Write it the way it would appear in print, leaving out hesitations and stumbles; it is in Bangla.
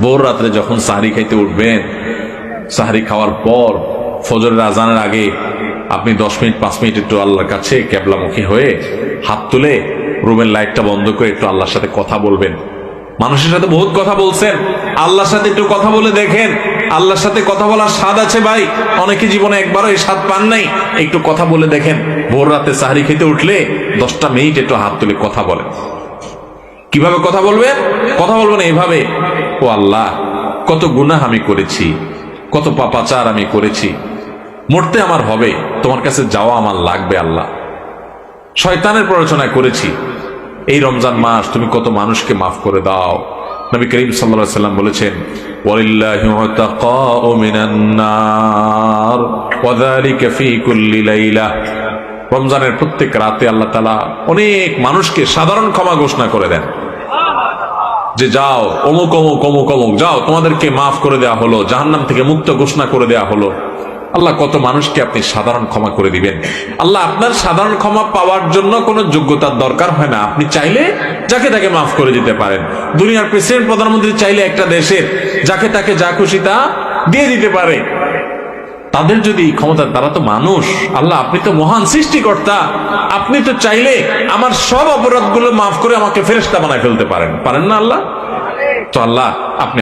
ভোর রাত্রে যখন সাহরি খাইতে উঠবেন, সাহরি খাওয়ার পর ফজরের আজানের আগে আপনি 10 মিনিট 5 মিনিট একটু আল্লাহর কাছে কেবলামুখী হয়ে হাত তুলে রুমের লাইটটা বন্ধ করে একটু আল্লাহর সাথে কথা বলবেন। মানুষের সাথে বহুত কথা বলছেন, আল্লাহর সাথে একটু কথা বলে দেখেন। আল্লাহর সাথে কথা বলার স্বাদ আছে ভাই, অনেকে জীবনে একবারও এই স্বাদ পান নাই। একটু কথা বলে দেখেন। ভোর রাতে সাহরি খেতে উঠলে 10টা মিনিট একটু হাত তুলে কথা বলেন। কিভাবে কথা বলবেন? কথা বলবেন এইভাবে, ও আল্লাহ, কত গুনাহ আমি করেছি, কত পাপাচার আমি করেছি, মরতে আমার হবে, তোমার কাছে যাওয়া আমার লাগবে আল্লাহ। শয়তানের প্ররোচনা করেছি, এই রমজান মাস তুমি কত মানুষকে মাফ করে দাও। নবী করিম সাল্লাল্লাহু আলাইহি ওয়াসাল্লাম বলেছেন, ওয়ালিল্লাহি উতাকাউ মিনান নার ওয়া যালিকা ফি কুল্লি লাইলা। রমজানের প্রত্যেক রাতে আল্লাহ তাআলা অনেক মানুষকে সাধারণ ক্ষমা ঘোষণা করে দেন, যে যাও অমুক অমুক অমুক অমুক যাও, তোমাদেরকে মাফ করে দেওয়া হলো, জাহান্নাম থেকে মুক্ত ঘোষণা করে দেওয়া হলো। আল্লাহ কত মানুষকে আপনি সাধারণ ক্ষমা করে দিবেন। আল্লাহ আপনার সাধারণ ক্ষমা পাওয়ার জন্য কোনো যোগ্যতার দরকার হয় না, আপনি চাইলে যাকে তাকে মাফ করে দিতে পারেন। দুনিয়ার প্রেসিডেন্ট প্রধানমন্ত্রী চাইলে একটা দেশের যাকে তাকে যা খুশি তা দিয়ে দিতে পারে। তাদের যদি ক্ষমতা, তারা তো মানুষ। আল্লাহ আপনি তো মহান সৃষ্টিকর্তা, আপনি তো চাইলে আমার সব অপরাধগুলো মাফ করে আমাকে ফেরেশতা বানায় ফেলতে পারেন, পারেন না আল্লাহ? তো আল্লাহ আপনি